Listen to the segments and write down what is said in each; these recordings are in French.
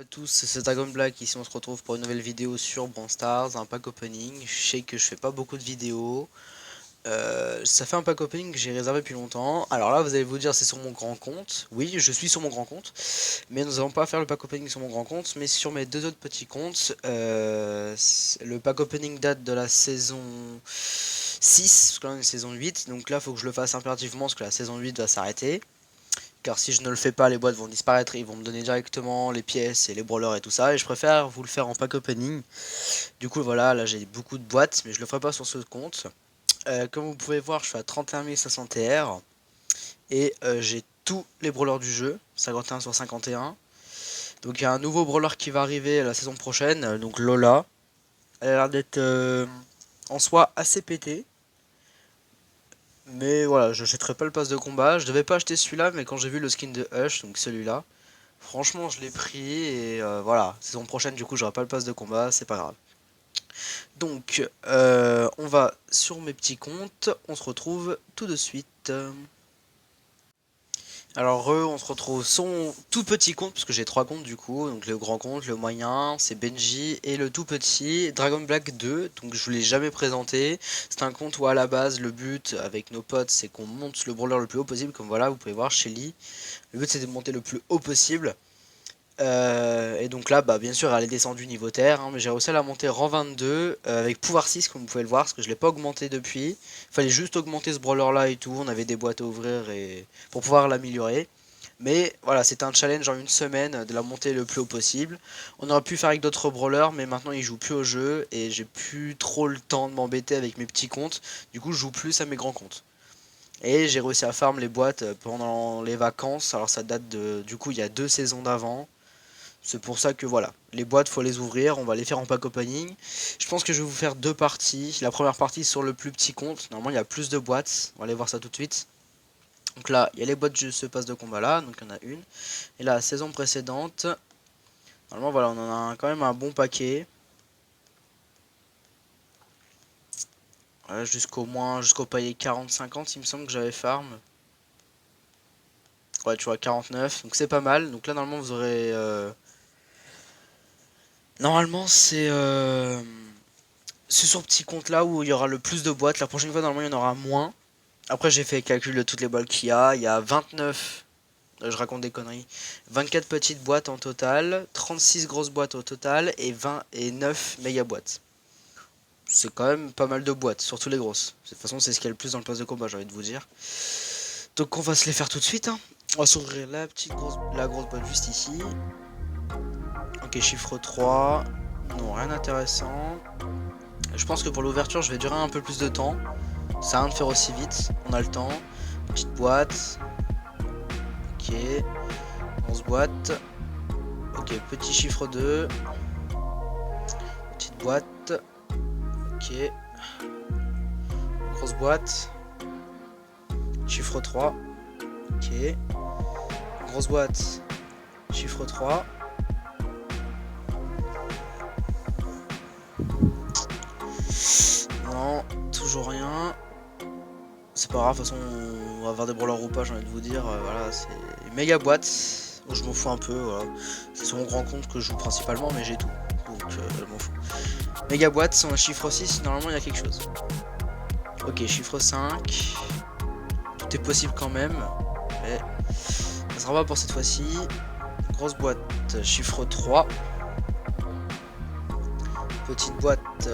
À tous, c'est Dragon Black, ici on se retrouve pour une nouvelle vidéo sur Brawl Stars, un pack opening. Je sais que je fais pas beaucoup de vidéos, ça fait un pack opening que j'ai réservé depuis longtemps. Alors là vous allez vous dire c'est sur mon grand compte, oui je suis sur mon grand compte, mais nous allons pas faire le pack opening sur mon grand compte, mais sur mes deux autres petits comptes. Le pack opening date de la saison 6, parce que là on est saison 8, donc là faut que je le fasse impérativement parce que la saison 8 va s'arrêter. Car si je ne le fais pas, les boîtes vont disparaître, ils vont me donner directement les pièces et les brawlers et tout ça. Et je préfère vous le faire en pack opening. Du coup voilà, là j'ai beaucoup de boîtes, mais je le ferai pas sur ce compte. Comme vous pouvez voir, je suis à 31 500 TR. Et j'ai tous les brawlers du jeu, 51 sur 51. Donc il y a un nouveau brawler qui va arriver la saison prochaine, donc Lola. Elle a l'air d'être en soi assez pétée. Mais voilà, je n'achèterai pas le pass de combat. Je devais pas acheter celui-là, mais quand j'ai vu le skin de Hush, donc celui-là, franchement, je l'ai pris et voilà. Saison prochaine, du coup, j'aurai pas le pass de combat, c'est pas grave. Donc, on va sur mes petits comptes. On se retrouve tout de suite. Alors on se retrouve son tout petit compte, parce que j'ai trois comptes du coup, donc le grand compte, le moyen, c'est Benji, et le tout petit, Dragon Black 2, donc je vous l'ai jamais présenté. C'est un compte où à la base, le but avec nos potes, c'est qu'on monte le brawler le plus haut possible, comme voilà, vous pouvez voir chez Lee. Le but c'est de monter le plus haut possible. Et donc là, bah, bien sûr, elle est descendue niveau terre, hein, mais j'ai réussi à la monter rang 22 avec pouvoir 6, comme vous pouvez le voir, parce que je l'ai pas augmenté depuis. Il fallait juste augmenter ce brawler là et tout, on avait des boîtes à ouvrir et pour pouvoir l'améliorer. Mais voilà, c'était un challenge en une semaine de la monter le plus haut possible. On aurait pu faire avec d'autres brawlers, mais maintenant ils jouent plus au jeu et j'ai plus trop le temps de m'embêter avec mes petits comptes. Du coup, je joue plus à mes grands comptes. Et j'ai réussi à farm les boîtes pendant les vacances. Alors ça date de, du coup, il y a 2 saisons d'avant. C'est pour ça que voilà, les boîtes faut les ouvrir, on va les faire en pack opening. Je pense que je vais vous faire deux parties. La première partie sur le plus petit compte, normalement il y a plus de boîtes, on va aller voir ça tout de suite. Donc là, il y a les boîtes de ce pass de combat là, donc il y en a une. Et la saison précédente, normalement voilà, on en a quand même un bon paquet. Voilà, jusqu'au palier 40-50 il me semble que j'avais farm. Ouais, tu vois, 49, donc c'est pas mal. Donc là normalement vous aurez... Normalement c'est sur petit compte là où il y aura le plus de boîtes. La prochaine fois normalement il y en aura moins. Après j'ai fait le calcul de toutes les boîtes qu'il y a. Il y a 29, je raconte des conneries, 24 petites boîtes en total, 36 grosses boîtes au total et 9 méga boîtes. C'est quand même pas mal de boîtes, surtout les grosses. De toute façon c'est ce qu'il y a le plus dans le pass de combat, j'ai envie de vous dire. Donc on va se les faire tout de suite. Hein. On va s'ouvrir la grosse boîte juste ici. Ok, chiffre 3. Non, rien d'intéressant. Je pense que pour l'ouverture je vais durer un peu plus de temps. Ça sert à rien de faire aussi vite, on a le temps. Petite boîte. Ok. 11 boîtes. Ok, petit chiffre 2. Petite boîte. Ok. Grosse boîte. Chiffre 3. Ok. Grosse boîte. Chiffre 3. Non, toujours rien. C'est pas grave, de toute façon on va avoir des brawlers ou pas, j'ai envie de vous dire. Voilà, c'est une méga boîte. Je m'en fous un peu, voilà. C'est sur mon grand compte que je joue principalement, mais j'ai tout. Donc je m'en fous. Méga boîte, c'est un chiffre 6, normalement il y a quelque chose. Ok, chiffre 5. Tout est possible quand même. Mais ça sera pas pour cette fois-ci. Grosse boîte, chiffre 3. Petite boîte.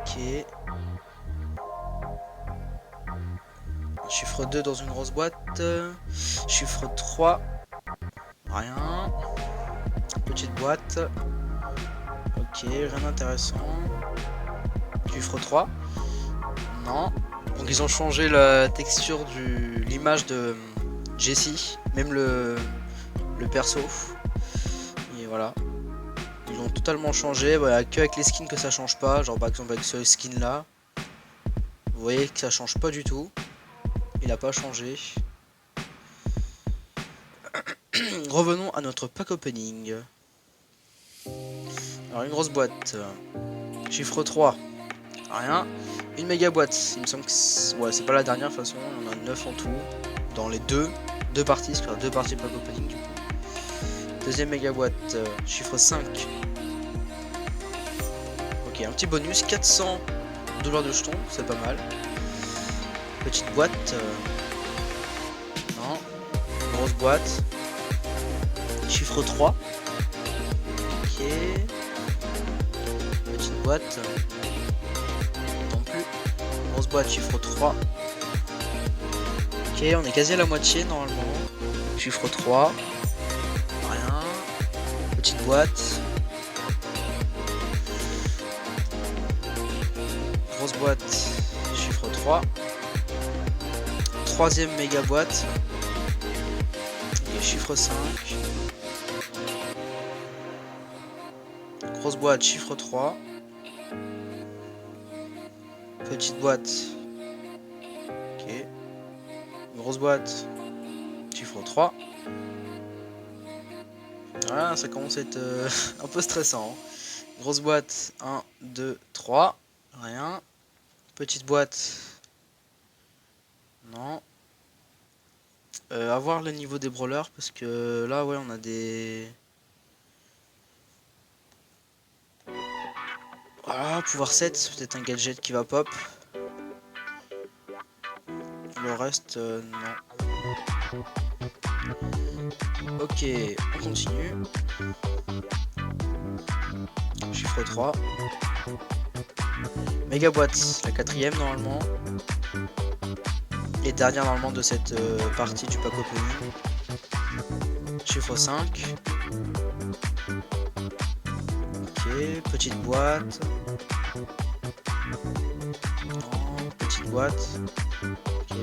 Ok. Chiffre 2 dans une grosse boîte. Chiffre 3. Rien. Petite boîte. Ok, rien d'intéressant. Chiffre 3. Non. Donc ils ont changé la texture l'image de Jessie. Même le perso. Et voilà. Ils l'ont totalement changé. Voilà, que avec les skins que ça change pas. Genre par exemple avec ce skin là. Vous voyez que ça change pas du tout. Il a pas changé. Revenons à notre pack opening. Alors une grosse boîte. Chiffre 3. Rien. Une méga boîte. Il me semble que ouais, c'est pas la dernière de toute façon. On en a 9 en tout. Dans les deux parties. Parce qu'il y a deux parties pack opening du coup. Deuxième méga boîte, chiffre 5. Ok, un petit bonus, 400 dollars de jetons, c'est pas mal. Petite boîte. Non. Grosse boîte. Chiffre 3. Ok. Petite boîte. Non plus. Grosse boîte, chiffre 3. Ok, on est quasi à la moitié normalement. Chiffre 3. Rien. Petite boîte. Grosse boîte, chiffre 3. Troisième méga boîte. Et chiffre 5. Grosse boîte, chiffre 3. Petite boîte. Ok. Grosse boîte, chiffre 3. Voilà, ça commence à être un peu stressant. Grosse boîte, 1, 2, 3. Rien. Petite boîte. Non. À voir le niveau des brawlers parce que là, ouais, on a des... Voilà, pouvoir 7, peut-être un gadget qui va pop. Le reste, non. Ok, on continue. Chiffre 3. Méga boîte, la quatrième normalement. Et dernière normalement de cette partie du pack opening. Chiffre 5. Ok, petite boîte. Non, petite boîte. Ok.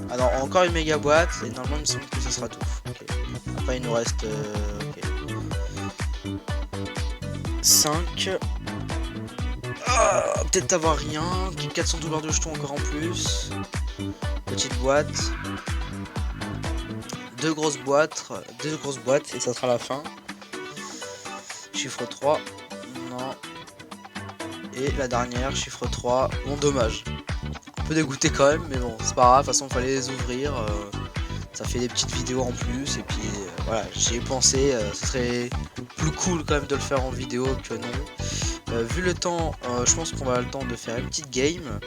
Alors encore une méga boîte et normalement il me semble que ce sera tout. Okay. Après il nous reste okay. 5. Ah, peut-être avoir rien. 400 dollars de jetons encore en plus. Petite boîte. Deux grosses boîtes et ça sera la fin. Chiffre 3. Non. Et la dernière, chiffre 3. Bon, dommage. Un peu dégoûté quand même, mais bon, c'est pas grave. De toute façon, il fallait les ouvrir. Ça fait des petites vidéos en plus. Et puis voilà, j'y ai pensé. Ce serait plus cool quand même de le faire en vidéo que non. Vu le temps, je pense qu'on va avoir le temps de faire une petite game.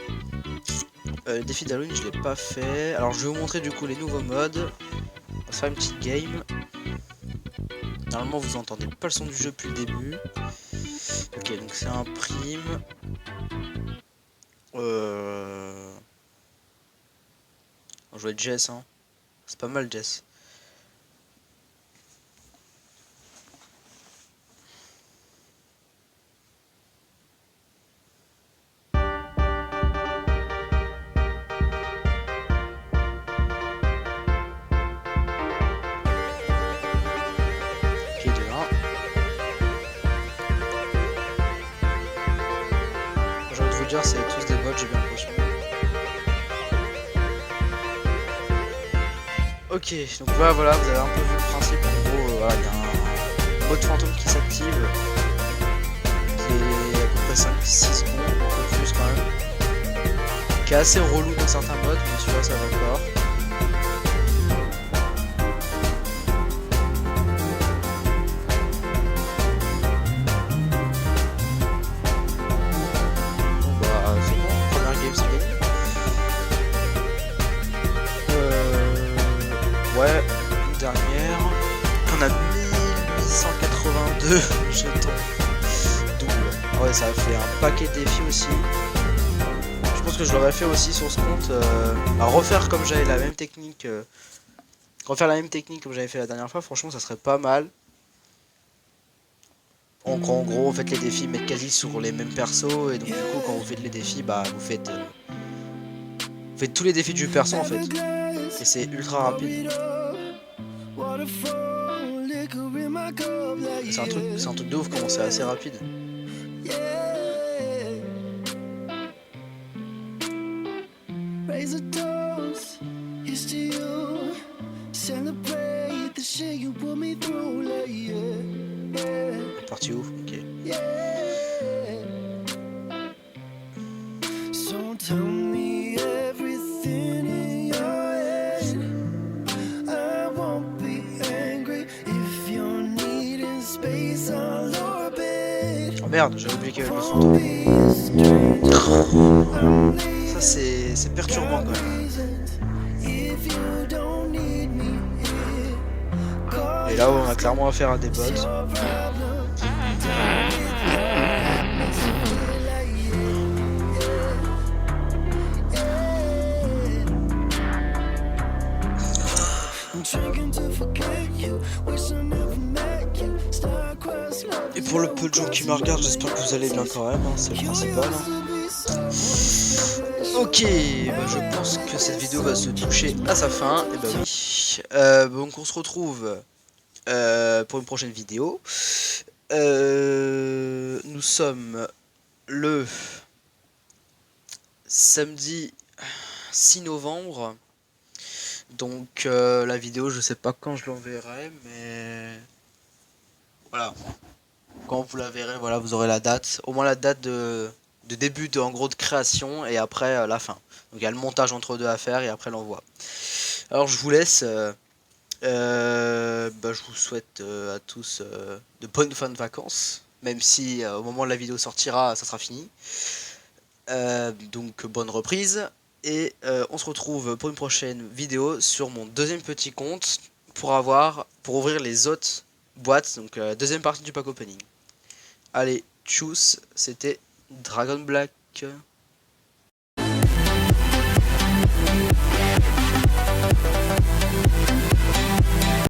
Le défi d'Halloween, je l'ai pas fait. Alors, je vais vous montrer du coup les nouveaux modes. On va se faire une petite game. Normalement, vous entendez pas le son du jeu depuis le début. Ok, donc c'est un prime. On joue avec Jess, hein. C'est pas mal, Jess. Ok, de 1. J'ai envie de vous dire, c'est tous des bots, j'ai bien l'impression. Ok, donc voilà, vous avez un peu vu le principe. En gros, voilà, il y a un mode fantôme qui s'active, qui est à peu près 5-6 secondes, un peu plus quand même, qui est assez relou dans certains modes, mais celui-là ça va encore. Bon bah c'est bon, première game c'est gagné. Ouais, une dernière. On a 1882 jetons. Double. Ah ouais, ça a fait un paquet de défis aussi. Je pense que je l'aurais fait aussi sur ce compte. À refaire comme j'avais la même technique. Refaire la même technique comme j'avais fait la dernière fois, franchement, ça serait pas mal. En gros, vous faites les défis, mettre quasi sur les mêmes persos. Et donc, du coup, quand vous faites les défis, bah, vous faites tous les défis du perso en fait. Et c'est ultra rapide. C'est un truc de ouf comment c'est assez rapide. Parti où? Ok. Oh merde, j'avais oublié qu'il y avait le fantôme. Ça c'est perturbant quand même. Et là on a clairement affaire à des bots. Et pour le peu de gens qui me regardent, j'espère que vous allez bien quand même, hein, c'est le principal. Hein. Ok, bah je pense que cette vidéo va se toucher à sa fin. Et bah oui. Donc on se retrouve pour une prochaine vidéo. Nous sommes le samedi 6 novembre. Donc la vidéo, je sais pas quand je l'enverrai, mais voilà. Quand vous la verrez, voilà, vous aurez la date. Au moins la date de début en gros de création et après la fin. Donc il y a le montage entre deux à faire et après l'envoi. Alors je vous laisse. Bah, je vous souhaite à tous de bonnes fins de vacances. Même si au moment où la vidéo sortira, ça sera fini. Donc bonne reprise. Et on se retrouve pour une prochaine vidéo sur mon deuxième petit compte pour ouvrir les autres boîtes. Donc deuxième partie du pack opening. Allez, tchuss, c'était Dragon Black.